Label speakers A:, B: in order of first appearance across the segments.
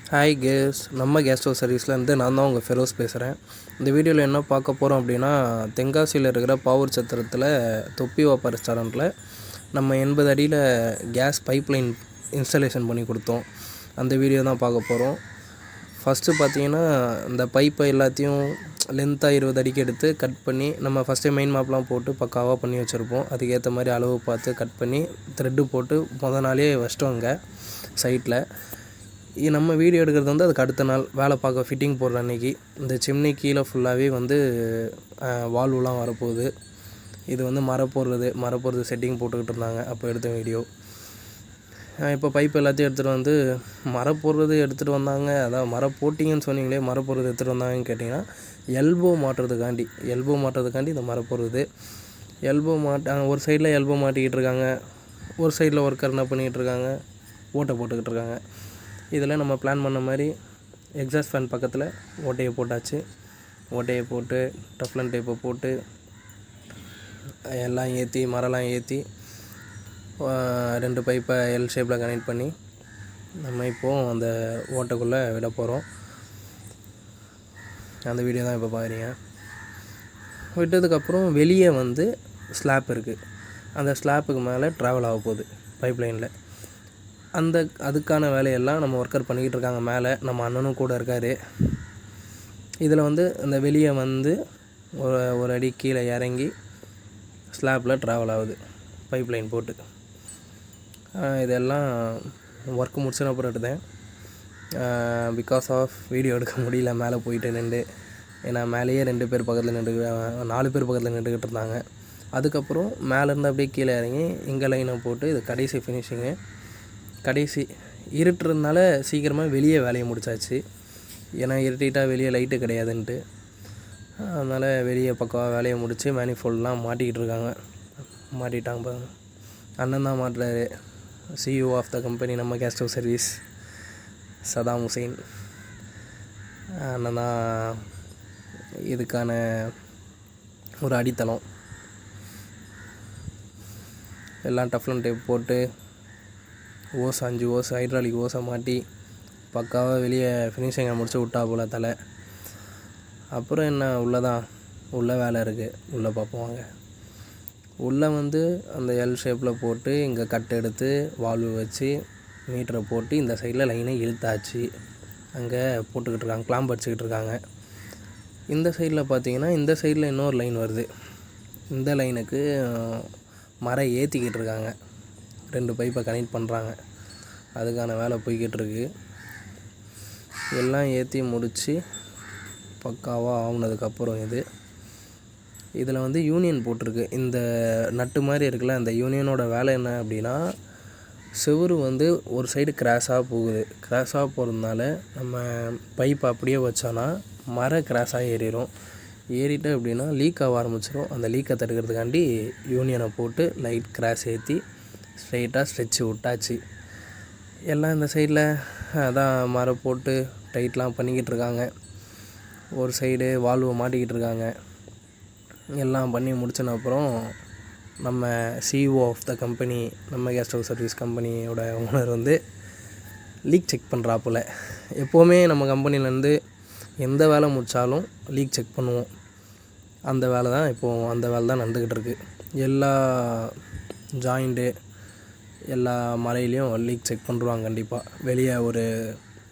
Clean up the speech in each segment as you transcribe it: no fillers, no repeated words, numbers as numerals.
A: Hi guys, நம்ம gas stove சர்வீஸ்லேருந்து நான் தான் உங்கள் ஃபெரோஸ் பேசுகிறேன். இந்த வீடியோவில் என்ன பார்க்க போகிறோம் அப்படின்னா, தென்காசியில் இருக்கிற பாவூர் சத்திரத்தில் தொப்பி வாப்பா ரெஸ்டாரண்ட்டில் நம்ம 80 அடியில் கேஸ் பைப்லைன் இன்ஸ்டாலேஷன் பண்ணி கொடுத்தோம். அந்த வீடியோ தான் பார்க்க போகிறோம். ஃபஸ்ட்டு பார்த்தீங்கன்னா, இந்த பைப்பை எல்லாத்தையும் லென்த்தாக 20 அடிக்கு எடுத்து கட் பண்ணி நம்ம ஃபஸ்ட்டே மெயின் மாப்லாம் போட்டு பக்காவாக பண்ணி வச்சுருப்போம். அதுக்கேற்ற மாதிரி அளவு பார்த்து கட் பண்ணி த்ரெட்டு போட்டு நாளே வச்சிட்டோங்க சைட்டில். நம்ம வீடியோ எடுக்கிறது வந்து அதுக்கு அடுத்த நாள் வேலை பார்க்க ஃபிட்டிங் போடுற அன்றைக்கி. இந்த சிம்னி கீழே ஃபுல்லாகவே வந்து வால்வுலாம் வரப்போகுது. இது வந்து மர போடுறது செட்டிங் போட்டுக்கிட்டு இருந்தாங்க அப்போ எடுத்த வீடியோ. இப்போ பைப் எல்லாத்தையும் எடுத்துகிட்டு வந்து மர போடுறது எடுத்துகிட்டு வந்தாங்க. அதான் மர போட்டிங்கன்னு சொன்னீங்களே, மர போடுறது எடுத்துகிட்டு வந்தாங்கன்னு கேட்டிங்கன்னா, எல்போ மாட்டுறதுக்காண்டி இந்த மர போடுறது எல்போ ஒரு சைடில் எல்போ மாட்டிக்கிட்டு இருக்காங்க, ஒரு சைடில் ஒர்க்கர் என்ன பண்ணிக்கிட்டு இருக்காங்க, ஓட்டை போட்டுக்கிட்டு இருக்காங்க. இதில் நம்ம பிளான் பண்ண மாதிரி எக்ஸாஸ்ட் ஃபேன் பக்கத்தில் ஓட்டையை போட்டாச்சு. ஓட்டையை போட்டு டஃப்லன் டேப்பை போட்டு எல்லாம் ஏற்றி மரம்லாம் ஏற்றி 2 பைப்பை எல் ஷேப்பில் கனெக்ட் பண்ணி நம்ம இப்போது அந்த ஓட்டைக்குள்ளே விட போகிறோம். அந்த வீடியோ தான் இப்போ பார்க்குறீங்க. விட்டதுக்கப்புறம் வெளியே வந்து ஸ்லாப் இருக்குது. அந்த ஸ்லாப்புக்கு மேலே ட்ராவல் ஆக போகுது பைப்லைனில். அதுக்கான வேலையெல்லாம் நம்ம ஒர்க்கர் பண்ணிக்கிட்டு இருக்காங்க. மேலே நம்ம அண்ணனும் கூட இருக்கார். இதில் வந்து அந்த வெளியே வந்து ஒரு அடி கீழே இறங்கி ஸ்லாப்பில் ட்ராவல் ஆகுது பைப்லைன் போட்டு. இதெல்லாம் ஒர்க்கு முடிச்சின அப்புறம் எடுத்தேன். பிகாஸ் ஆஃப் வீடியோ எடுக்க முடியல மேலே போயிட்டு நின்று. ஏன்னா மேலேயே 2 பேர் பக்கத்தில் 4 பேர் பக்கத்தில் நின்றுக்கிட்டு இருந்தாங்க. அதுக்கப்புறம் மேலேருந்து அப்படியே கீழே இறங்கி இங்கே லைனை போட்டு இது கடைசி ஃபினிஷிங்கு. கடைசி இருட்டுறதுனால சீக்கிரமாக வெளியே வேலையை முடிச்சாச்சு. ஏன்னா இருட்டிட்டால் வெளியே லைட்டு கிடையாதுன்ட்டு. அதனால் வெளியே பக்கமாக வேலையை முடித்து மேனிஃபோல்டெலாம் மாட்டிட்டாங்க பாருங்க. அண்ணன் தான் மாட்டுறாரு. CEO ஆஃப் த கம்பெனி நம்ம gas stove service Saddam Hussein அண்ணன் தான் இதுக்கான ஒரு அடித்தளம். எல்லாம் டஃப்லன் டேப் போட்டு 5 ஓஸ் ஹைட்ராலிக் ஓஸை மாட்டி பக்காவாக வெளியே ஃபினிஷிங்கை முடிச்சு விட்டா போல் தலை. அப்புறம் என்ன உள்ளே வேலை இருக்குது. உள்ளே பார்ப்போம். உள்ளே வந்து அந்த எல் ஷேப்பில் போட்டு இங்கே கட் எடுத்து வால்வு வச்சு மீட்டரை போட்டு இந்த சைடில் லைனை இழுத்தாச்சு. அங்கே போட்டுக்கிட்டு இருக்காங்க, கிளாம்ப் அடிச்சுக்கிட்டு இருக்காங்க. இந்த சைடில் பார்த்தீங்கன்னா, இந்த சைடில் இன்னொரு லைன் வருது. இந்த லைனுக்கு மரம் ஏற்றிக்கிட்டு இருக்காங்க. 2 பைப்பை கனெக்ட் பண்ணுறாங்க. அதுக்கான வேலை போய்கிட்டு இருக்கு. எல்லாம் ஏற்றி முடித்து பக்காவாக ஆகுனதுக்கப்புறம் இதில் வந்து யூனியன் போட்டிருக்கு. இந்த நட்டு மாதிரி இருக்குல்ல, அந்த யூனியனோட வேலை என்ன அப்படின்னா, செவுரு வந்து ஒரு சைடு கிராஸாக போகிறதுனால நம்ம பைப்பை அப்படியே வச்சோன்னா கிராஸாக ஏறிட்டு அப்படின்னா லீக் ஆக ஆரம்பிச்சிடும். அந்த லீக்கை தடுக்கிறதுக்காண்டி யூனியனை போட்டு லைட் கிராஸ் ஏற்றி ஸ்ட்ரைட்டாக ஸ்ட்ரெச்சு விட்டாச்சு. எல்லாம் இந்த சைடில் அதான் மரம் போட்டு டைட்லாம் பண்ணிக்கிட்டு இருக்காங்க. ஒரு சைடு வால்வை மாட்டிக்கிட்டு இருக்காங்க. எல்லாம் பண்ணி முடிச்சின அப்புறம் நம்ம CEO ஆஃப் த கம்பெனி நம்ம கேஸ் ஸ்டவ் சர்வீஸ் கம்பெனியோட ஓனர் வந்து லீக் செக் பண்ணுறாப்புல. எப்போவுமே நம்ம கம்பெனிலேருந்து எந்த வேலை முடித்தாலும் லீக் செக் பண்ணுவோம். அந்த வேலை தான் நடந்துக்கிட்டு இருக்குது. எல்லா ஜாயிண்ட்டு எல்லா மலையிலையும் லீக் செக் பண்ணுறாங்க கண்டிப்பாக. வெளியே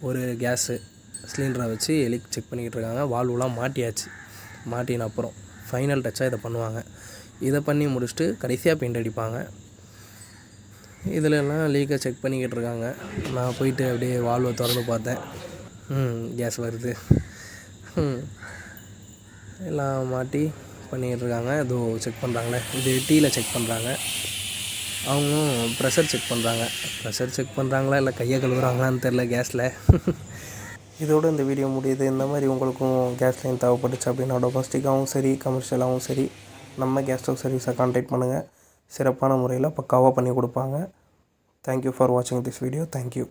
A: ஒரு கேஸு சிலிண்டரை வச்சு லீக் செக் பண்ணிக்கிட்டு இருக்காங்க. வால்வுலாம் மாட்டின அப்புறம் ஃபைனல் டச்சாக இதை பண்ணுவாங்க. இதை பண்ணி முடிச்சுட்டு கடைசியாக பெயிண்ட் அடிப்பாங்க. இதிலெல்லாம் லீக்கை செக் பண்ணிக்கிட்டு இருக்காங்க. நான் போயிட்டு அப்படியே வால்வை திறந்து பார்த்தேன். கேஸ் வருது. எல்லாம் மாட்டி பண்ணிக்கிட்டு இருக்காங்க. ஏதோ செக் பண்ணுறாங்களே, இது டீயில் செக் பண்ணுறாங்க. அவங்களும் ப்ரெஷர் செக் பண்ணுறாங்களா இல்லை கையை கழுவுறாங்களான்னு தெரில கேஸில். இதோடு இந்த வீடியோ முடியுது. இந்த மாதிரி உங்களுக்கும் கேஸ் லைன் தேவைப்பட்டுச்சு அப்படின்னா டொமஸ்டிக்காகவும் சரி கமர்ஷியலாகவும் சரி நம்ம கேஸ் ஸ்டவ் சர்வீஸை கான்டாக்ட் பண்ணுங்கள். சிறப்பான முறையில் பக்காவாக பண்ணி கொடுப்பாங்க. தேங்க்யூ ஃபார் வாட்சிங் திஸ் வீடியோ. தேங்க்யூ.